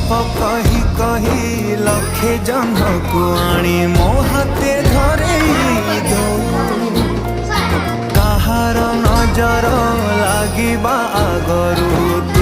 गप कही कही लखे जन को आनी मो हाथे धरे दो। कहार नजर लागिबा आगरू